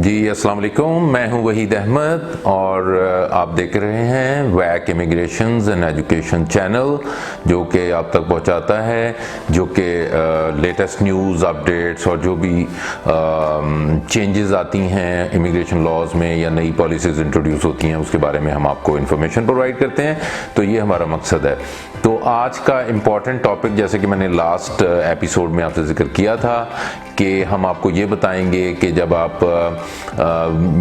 जी अस्सलाम वालेकुम, मैं हूं वहीद अहमद और आप देख रहे हैं वैक इमिग्रेशंस एंड एजुकेशन चैनल, जो कि आप तक पहुंचाता है जो कि लेटेस्ट न्यूज़ अपडेट्स और जो भी चेंजेस आती हैं इमिग्रेशन लॉज में या नई पॉलिसीज़ इंट्रोड्यूस होती हैं उसके बारे में हम आपको इन्फॉर्मेशन प्रोवाइड करते हैं। तो ये हमारा मकसद है। तो आज का इम्पॉर्टेंट टॉपिक, जैसे कि मैंने लास्ट एपिसोड में आपसे जिक्र किया था कि हम आपको ये बताएंगे कि जब आप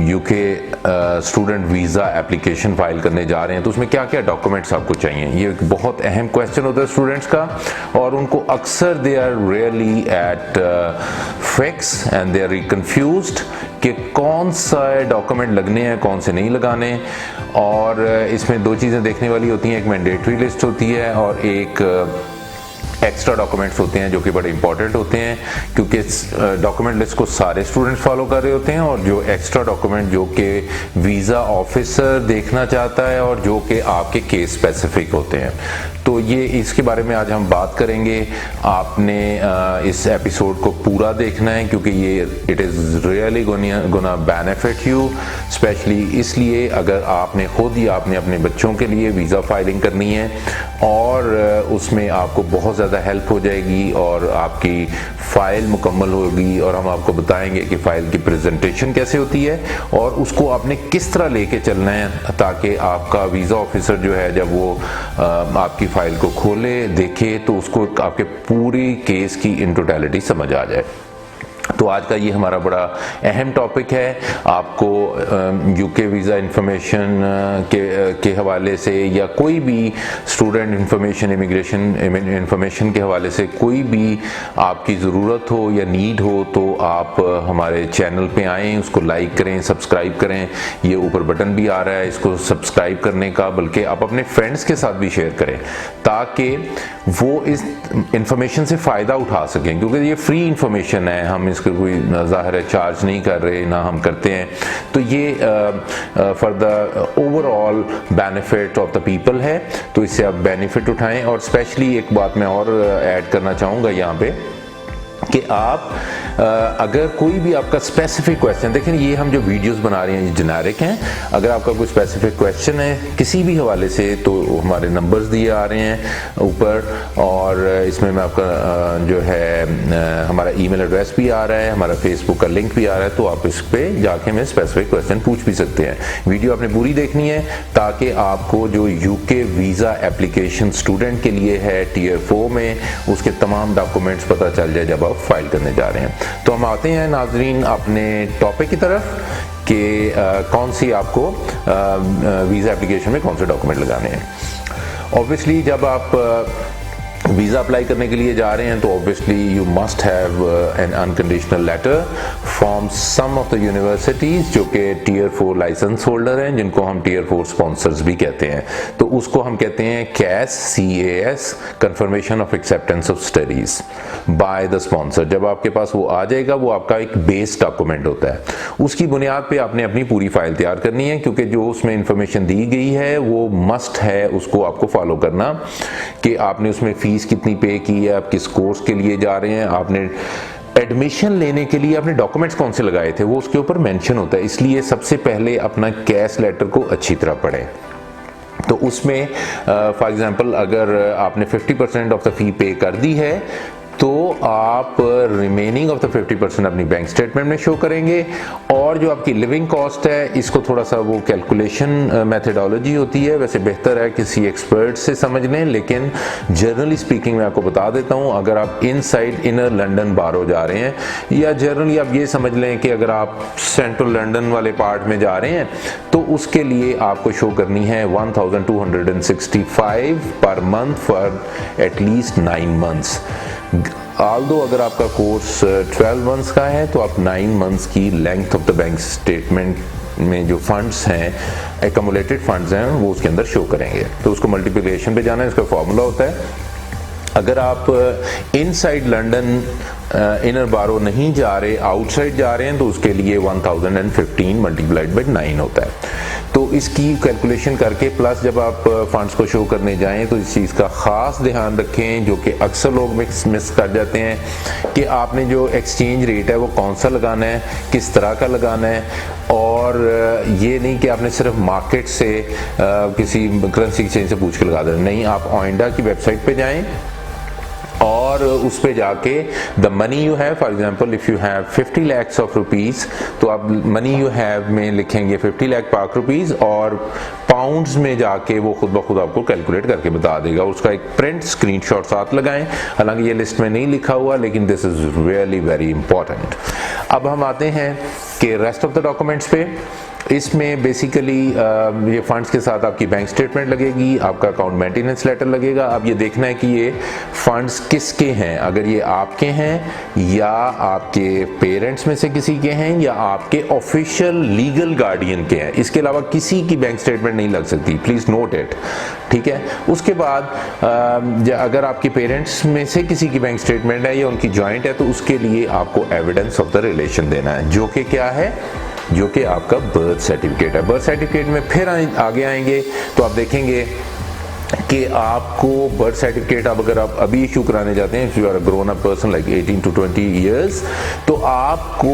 UK student visa application file करने जा रहे हैं तो उसमें क्या क्या डॉक्यूमेंट्स आपको चाहिए। ये एक बहुत अहम क्वेश्चन होता है स्टूडेंट्स का और उनको अक्सर they are really at fix and they are confused कि कौन सा डॉक्यूमेंट लगने हैं कौन से नहीं लगाने। और इसमें दो चीज़ें देखने वाली होती हैं, एक मैंडेटरी लिस्ट होती है और एक एक्स्ट्रा डॉक्यूमेंट्स होते हैं जो कि बड़े इंपॉर्टेंट होते हैं, क्योंकि डॉक्यूमेंट लिस्ट को सारे स्टूडेंट्स फॉलो कर रहे होते हैं और जो एक्स्ट्रा डॉक्यूमेंट जो कि वीज़ा ऑफिसर देखना चाहता है और जो कि आपके केस स्पेसिफिक होते हैं। तो ये इसके बारे में आज हम बात करेंगे। आपने इस एपिसोड को पूरा देखना है क्योंकि ये it is really gonna benefit you, specially इसलिए अगर आपने खुद या आपने अपने बच्चों के लिए वीज़ा फाइलिंग करनी है और उसमें आपको बहुत ज़्यादा हेल्प हो जाएगी और आपकी फ़ाइल मुकम्मल होगी और हम आपको बताएंगे कि फ़ाइल की प्रेजेंटेशन कैसे होती है और उसको आपने किस तरह लेके चलना है ताकि आपका वीज़ा ऑफिसर जो है जब वो आपकी फ़ाइल को खोले देखे तो उसको आपके पूरी केस की इन टोटलिटी समझ आ जाए। तो आज का ये हमारा बड़ा अहम टॉपिक है। आपको यूके वीज़ा इंफॉर्मेशन के हवाले से या कोई भी स्टूडेंट इंफॉर्मेशन इमिग्रेशन इंफॉर्मेशन के हवाले से कोई भी आपकी ज़रूरत हो या नीड हो तो आप हमारे चैनल पे आएँ, उसको लाइक करें, सब्सक्राइब करें। ये ऊपर बटन भी आ रहा है इसको सब्सक्राइब करने का, बल्कि आप अपने फ्रेंड्स के साथ भी शेयर करें ताकि वो इस इंफॉर्मेशन से फ़ायदा उठा सकें, क्योंकि ये फ्री इंफॉर्मेशन है, हम इसको कोई ज़ाहिर है चार्ज नहीं कर रहे ना हम करते हैं। तो ये for the overall benefit of the people है, तो इससे आप बेनिफिट उठाएं। और स्पेशली एक बात मैं और ऐड करना चाहूँगा यहाँ पे कि आप अगर कोई भी आपका स्पेसिफिक क्वेश्चन, देखें ये हम जो वीडियोस बना रहे हैं ये जेनेरिक हैं, अगर आपका कोई स्पेसिफिक क्वेश्चन है किसी भी हवाले से तो हमारे नंबर्स दिए आ रहे हैं ऊपर और इसमें मैं आपका जो है हमारा ईमेल एड्रेस भी आ रहा है, हमारा फेसबुक का लिंक भी आ रहा है, तो आप इस पर जाके हमें स्पेसिफिक क्वेश्चन पूछ भी सकते हैं। वीडियो आपने पूरी देखनी है ताकि आपको जो यूके वीज़ा एप्लीकेशन स्टूडेंट के लिए है टीयर 4 में उसके तमाम डॉक्यूमेंट्स पता चल जाए जब आप फाइल करने जा रहे हैं। तो हम आते हैं नाजरीन अपने टॉपिक की तरफ कि कौन सी आपको वीज़ा एप्लीकेशन में कौन से डॉक्यूमेंट लगाने हैं। ऑब्वियसली जब आप वीज़ा अप्लाई करने के लिए जा रहे हैं तो obviously you must have an unconditional letter from some of the universities जो कि टीयर 4 लाइसेंस होल्डर हैं, जिनको हम टीयर 4 स्पॉन्सर्स भी कहते हैं। तो उसको हम कहते हैं CAS confirmation of acceptance of studies by the sponsor. जब आपके पास वो आ जाएगा वो आपका एक बेस डॉक्यूमेंट होता है, उसकी बुनियाद पे आपने अपनी पूरी फाइल तैयार करनी है, क्योंकि जो उसमें इंफॉर्मेशन दी गई है वो मस्ट है उसको आपको फॉलो करना कि आपने उसमें फीस कितनी पे की है, आप किस कोर्स के लिए जा रहे हैं, आपने एडमिशन लेने के लिए आपने डॉक्यूमेंट्स कौन से लगाए थे वो उसके ऊपर मेंशन होता है। इसलिए सबसे पहले अपना कैश लेटर को अच्छी तरह पढ़ें। तो उसमें फॉर एग्जांपल अगर आपने 50% ऑफ द फी पे कर दी है तो आप रिमेनिंग ऑफ द 50% अपनी बैंक स्टेटमेंट में शो करेंगे और जो आपकी लिविंग कॉस्ट है इसको थोड़ा सा वो कैलकुलेशन मेथडोलॉजी होती है, वैसे बेहतर है किसी एक्सपर्ट से समझ लें, लेकिन जनरली स्पीकिंग मैं आपको बता देता हूँ। अगर आप इनसाइड इनर लंदन बारो जा रहे हैं या जनरली आप ये समझ लें कि अगर आप सेंट्रल लंदन वाले पार्ट में जा रहे हैं तो उसके लिए आपको शो करनी है 1265 per month for at least 9 months. Aldous अगर आपका कोर्स 12 मंथ्स का है तो आप 9 मंथ्स की length of the bank statement में जो फंड्स हैं, एकमुलेटेड फंड्स हैं, वो उसके अंदर शो करेंगे। तो उसको मल्टीप्लिकेशन पे जाना है, इसका फॉर्मूला होता है। अगर आप इनसाइड लंदन इनर बारो नहीं जा रहे, आउटसाइड जा रहे हैं, तो उसके लिए 1015 मल्टीप्लाइड बाई 9 होता है। तो इसकी कैलकुलेशन करके प्लस जब आप फंड्स को शो करने जाएं तो इस चीज़ का ख़ास ध्यान रखें, जो कि अक्सर लोग मिस कर जाते हैं, कि आपने जो एक्सचेंज रेट है वो कौन सा लगाना है, किस तरह का लगाना है। और ये नहीं कि आपने सिर्फ मार्केट से किसी करेंसी एक्सचेंज से पूछ के लगा देना, नहीं, आप ओइंडा की वेबसाइट पे जाएं और उस पे जाके the money you have, for example if you have 50 lakhs of rupees, तो आप मनी यू हैव में लिखेंगे 50 लाख पाक रुपीज़ और पाउंड्स में जाके वो खुद ब खुद आपको कैलकुलेट करके बता देगा। उसका एक प्रिंट स्क्रीनशॉट साथ लगाएं, हालांकि ये लिस्ट में नहीं लिखा हुआ, लेकिन this is really very important. अब हम आते हैं कि रेस्ट ऑफ द डॉक्यूमेंट्स पे। इसमें बेसिकली ये फंड्स के साथ आपकी बैंक स्टेटमेंट लगेगी, आपका अकाउंट मेंटेनेंस लेटर लगेगा। अब ये देखना है कि ये फंड्स किसके हैं, अगर ये आपके हैं या आपके पेरेंट्स में से किसी के हैं या आपके ऑफिशियल लीगल गार्डियन के हैं, इसके अलावा किसी की बैंक स्टेटमेंट नहीं लग सकती, प्लीज नोट इट, ठीक है। उसके बाद अगर आपके पेरेंट्स में से किसी की बैंक स्टेटमेंट है या उनकी जॉइंट है, तो उसके लिए आपको एविडेंस ऑफ द रिलेशन देना है, जो कि क्या है, जो कि आपका बर्थ सर्टिफिकेट है। बर्थ सर्टिफिकेट में फिर आगे आएंगे तो आप देखेंगे कि आपको बर्थ सर्टिफिकेट अब अगर आप अभी इशू कराने जाते हैं, if you are a grown up person like 18 to 20 years, तो आपको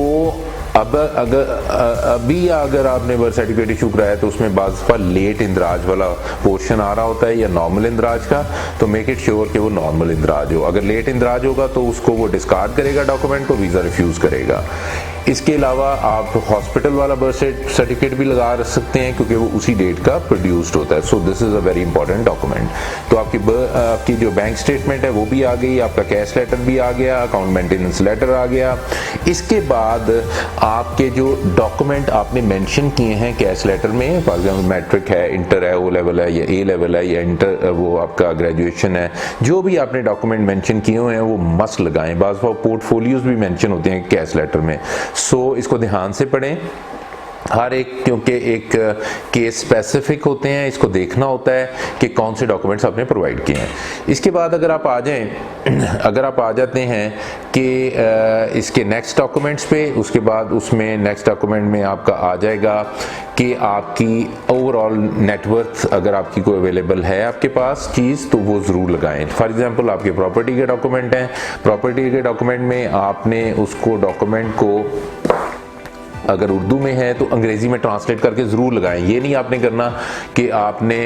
अभी अगर आपने बर्थ सर्टिफिकेट इशू कराया तो उसमें बाज़ दफ़ा लेट इंदराज वाला पोर्शन आ रहा होता है या नॉर्मल इंदराज का, तो मेक इट श्योर कि वो नॉर्मल इंदराज हो। अगर लेट इंदराज होगा तो उसको वो डिस्कार्ड करेगा डॉक्यूमेंट को, वीज़ा रिफ्यूज़ करेगा। इसके अलावा आप हॉस्पिटल वाला बर्थ सर्टिफिकेट भी लगा सकते हैं क्योंकि वो उसी डेट का प्रोड्यूस्ड होता है। So this is a very important document. तो आपकी जो बैंक स्टेटमेंट है वो भी आ गई, आपका कैश लेटर भी आ गया, अकाउंट मेंटेनेंस लेटर आ गया। इसके बाद आपके जो डॉक्यूमेंट आपने मेंशन किए हैं कैश लेटर में, फॉर एग्जाम्पल मैट्रिक है, इंटर है, ओ लेवल है या ए लेवल है या इंटर वो आपका ग्रेजुएशन है, जो भी आपने डॉक्यूमेंट मेंशन किए हुए हैं वो मस्ट लगाएं। बाज़ पोर्टफोलियोज भी मेंशन होते हैं कैश लेटर में, सो इसको ध्यान से पढ़ें हर एक, क्योंकि एक केस स्पेसिफिक होते हैं, इसको देखना होता है कि कौन से डॉक्यूमेंट्स आपने प्रोवाइड किए हैं। इसके बाद अगर आप आ जाते हैं कि इसके नेक्स्ट डॉक्यूमेंट्स पे, उसके बाद उसमें नेक्स्ट डॉक्यूमेंट में आपका आ जाएगा कि आपकी ओवरऑल नेटवर्थ अगर आपकी कोई अवेलेबल है आपके पास चीज़, तो वो ज़रूर लगाएं। फॉर एग्जांपल आपके प्रॉपर्टी के डॉक्यूमेंट हैं, प्रॉपर्टी के डॉक्यूमेंट में आपने उसको डॉक्यूमेंट को अगर उर्दू में है तो अंग्रेज़ी में ट्रांसलेट करके ज़रूर लगाएं। ये नहीं आपने करना कि आपने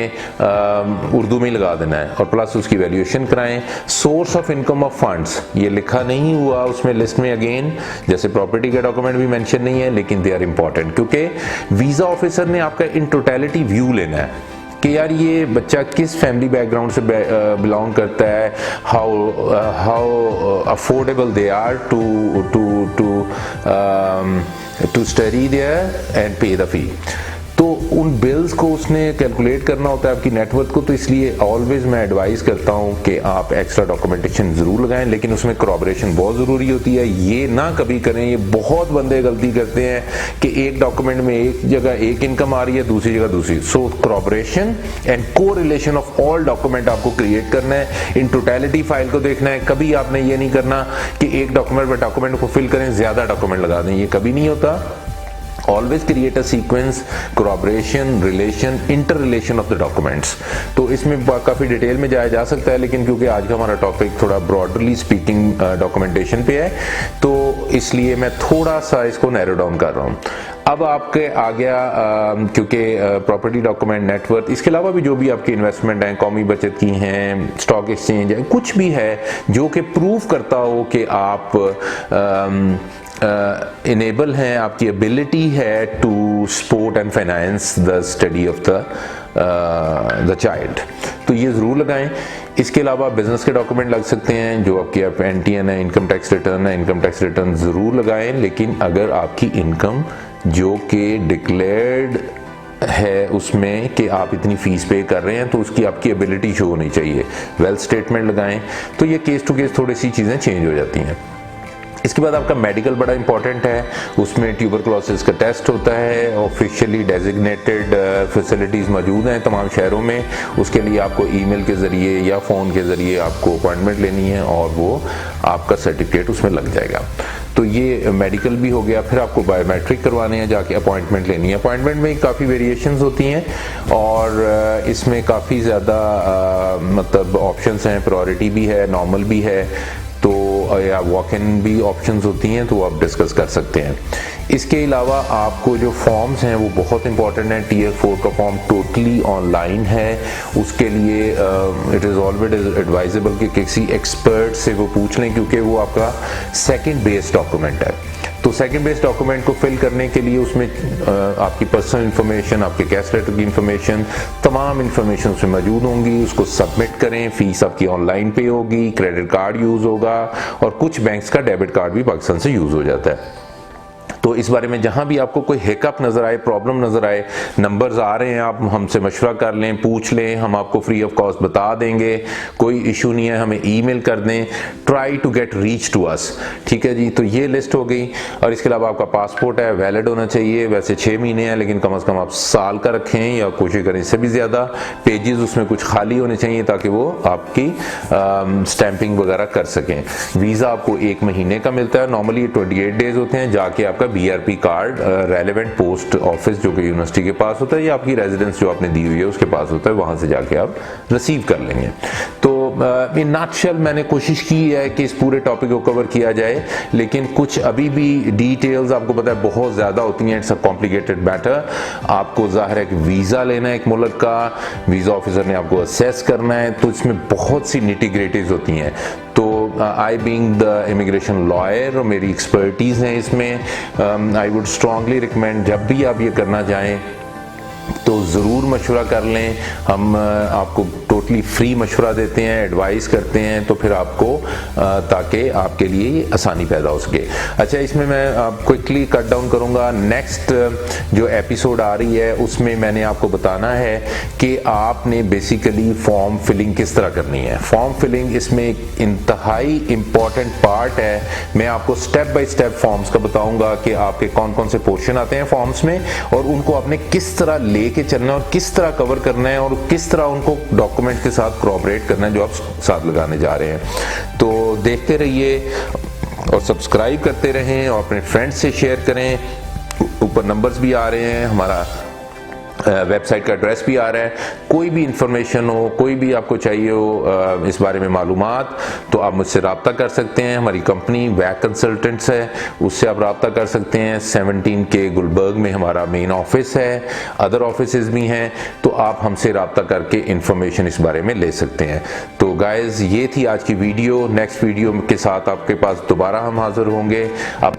उर्दू में ही लगा देना है, और प्लस उसकी वैल्यूएशन कराएं। Source of income of funds ये लिखा नहीं हुआ उसमें लिस्ट में, अगेन जैसे प्रॉपर्टी का डॉक्यूमेंट भी मेंशन नहीं है, लेकिन दे आर इंपॉर्टेंट क्योंकि वीज़ा ऑफिसर ने आपका इन टोटलिटी व्यू लेना है कि यार ये बच्चा किस फैमिली बैकग्राउंड से बिलोंग करता है, how affordable they are to study there and pay the fee. तो उन बिल्स को उसने कैलकुलेट करना होता है आपकी नेटवर्थ को, तो इसलिए ऑलवेज मैं एडवाइस करता हूं कि आप एक्स्ट्रा डॉक्यूमेंटेशन ज़रूर लगाएं, लेकिन उसमें corroboration बहुत ज़रूरी होती है। ये ना कभी करें, ये बहुत बंदे गलती करते हैं कि एक डॉक्यूमेंट में एक जगह एक इनकम आ रही है, दूसरी जगह दूसरी। सो corroboration and correlation of all document आपको क्रिएट करना है, इन टोटलिटी फाइल को देखना है। कभी आपने ये नहीं करना कि एक डॉक्यूमेंट पर डॉक्यूमेंट को फिल करें, ज़्यादा डॉक्यूमेंट लगा दें, ये कभी नहीं होता। Always create a sequence, corroboration, relation, interrelation of the documents। तो इसमें काफ़ी डिटेल में जाया जा सकता है, लेकिन क्योंकि आज का हमारा टॉपिक थोड़ा ब्रॉडली स्पीकिंग डॉक्यूमेंटेशन पे है, तो इसलिए मैं थोड़ा सा इसको नैरो डाउन कर रहा हूँ। अब आपके आ गया क्योंकि प्रॉपर्टी डॉक्यूमेंट, नेटवर्थ, इसके अलावा भी जो भी आपकी इन्वेस्टमेंट हैं, कौमी बचत की हैं, स्टॉक एक्सचेंज है, कुछ भी है जो कि प्रूव करता हो कि आप इनेबल हैं, आपकी एबिलिटी है to support and finance the study of the child, तो ये ज़रूर लगाएं। इसके अलावा बिजनेस के डॉक्यूमेंट लग सकते हैं, जो आपकी एनटीएन है, इनकम टैक्स रिटर्न है, इनकम टैक्स रिटर्न ज़रूर लगाएं। लेकिन अगर आपकी इनकम जो कि डिक्लेयर्ड है उसमें कि आप इतनी फीस पे कर रहे हैं, तो उसकी आपकी एबिलिटी शो होनी चाहिए। वेल्थ स्टेटमेंट लगाएं। तो ये केस टू केस थोड़ी सी चीज़ें चेंज हो जाती हैं। इसके बाद आपका मेडिकल बड़ा इंपॉर्टेंट है, उसमें ट्यूबरकुलोसिस का टेस्ट होता है, ऑफिशियली डेजिग्नेटेड फैसिलिटीज़ मौजूद हैं तमाम शहरों में। उसके लिए आपको ईमेल के ज़रिए या फ़ोन के ज़रिए आपको अपॉइंटमेंट लेनी है और वो आपका सर्टिफिकेट उसमें लग जाएगा। तो ये मेडिकल भी हो गया। फिर आपको बायोमेट्रिक करवाने हैं, जाके अपॉइंटमेंट लेनी है। अपॉइंटमेंट में काफ़ी वेरिएशंस होती हैं और इसमें काफ़ी ज़्यादा मतलब ऑप्शंस हैं, प्रायोरिटी भी है, नॉर्मल भी है, तो या वॉक इन भी ऑप्शंस होती हैं, तो आप डिस्कस कर सकते हैं। इसके अलावा आपको जो फॉर्म्स हैं वो बहुत इंपॉर्टेंट है। Tier 4 का फॉर्म टोटली ऑनलाइन है। उसके लिए इट इज़ ऑलवेज एडवाइजेबल कि किसी एक्सपर्ट से वो पूछ लें, क्योंकि वो आपका सेकंड बेस्ड डॉक्यूमेंट है। तो सेकंड बेस्ड डॉक्यूमेंट को फिल करने के लिए उसमें आपकी पर्सनल इंफॉर्मेशन, आपके कैश लेटर की इंफॉर्मेशन, तमाम इंफॉर्मेशन उसमें मौजूद होंगी। उसको सबमिट करें, फीस आपकी ऑनलाइन पे होगी, क्रेडिट कार्ड यूज़ होगा और कुछ बैंक्स का डेबिट कार्ड भी पाकिस्तान से यूज़ हो जाता है। तो इस बारे में जहां भी आपको कोई हिकअप नज़र आए, प्रॉब्लम नज़र आए, नंबर्स आ रहे हैं, आप हमसे मशवरा कर लें, पूछ लें, हम आपको फ्री ऑफ कॉस्ट बता देंगे। कोई इशू नहीं है, हमें ईमेल कर दें, try to get reach to us. ठीक है जी। तो ये लिस्ट हो गई। और इसके अलावा आपका पासपोर्ट है, वैलिड होना चाहिए। वैसे 6 महीने हैं, लेकिन कम से कम आप साल का रखें या कोशिश करें इससे भी ज़्यादा। पेजेस उसमें कुछ खाली होने चाहिए ताकि वो आपकी स्टैंपिंग वगैरह कर सकें। वीज़ा आपको 1 महीने का मिलता है, नॉर्मली 28 डेज होते हैं। जाके आपका BRP card relevant post office जो कि यूनिवर्सिटी के पास होता है या आपकी रेजिडेंस जो आपने दी हुई है उसके पास होता है, वहां से जाके आप रिसीव कर लेंगे। तो इन नटशेल मैंने कोशिश की है कि इस पूरे टॉपिक को कवर किया जाए, लेकिन कुछ अभी भी डिटेल्स आपको पता है बहुत ज़्यादा होती हैं। It's a complicated matter. आपको ज़ाहिर है कि वीज़ा लेना है एक मुल्क का, वीज़ा ऑफिसर ने आपको असेस करना है, तो इसमें बहुत सी निटी-ग्रिटीज़ होती हैं। तो I being the immigration lawyer, मेरी एक्सपर्टीज़ हैं इसमें। आई वुड स्ट्रांगली रिकमेंड जब भी आप ये करना चाहें तो ज़रूर मशवरा कर लें। हम आपको टोटली फ्री मशवरा देते हैं, एडवाइस करते हैं, तो फिर आपको ताकि आपके लिए आसानी पैदा हो सके। अच्छा, इसमें मैं क्विकली कट डाउन करूँगा। नेक्स्ट जो एपिसोड आ रही है उसमें मैंने आपको बताना है कि आपने बेसिकली फॉर्म फिलिंग किस तरह करनी है। फॉर्म फिलिंग इसमें एक इंतहाई इम्पॉर्टेंट पार्ट है। मैं आपको स्टेप बाय स्टेप फॉर्म्स का बताऊँगा कि आपके कौन कौन से पोर्शन आते हैं फॉर्म्स में और उनको आपने किस तरह लेके चलना है और किस तरह कवर करना है और किस तरह उनको डॉक्यूमेंट के साथ कोऑपरेट करना है जो आप साथ लगाने जा रहे हैं। तो देखते रहिए और सब्सक्राइब करते रहें और अपने फ्रेंड्स से शेयर करें। ऊपर नंबर्स भी आ रहे हैं, हमारा वेबसाइट का एड्रेस भी आ रहा है। कोई भी इंफॉर्मेशन हो, कोई भी आपको चाहिए हो इस बारे में मालूमात, तो आप मुझसे रब्ता कर सकते हैं। हमारी कंपनी वैक कंसल्टेंट्स है, उससे आप रब्ता कर सकते हैं। 17K गुलबर्ग में हमारा मेन ऑफिस है, अदर ऑफिसेज भी हैं, तो आप हमसे रब्ता करके इंफॉर्मेशन इस बारे में ले सकते हैं। तो गाइज, ये थी आज की वीडियो। नेक्स्ट वीडियो के साथ आपके पास दोबारा हम हाजिर होंगे। आप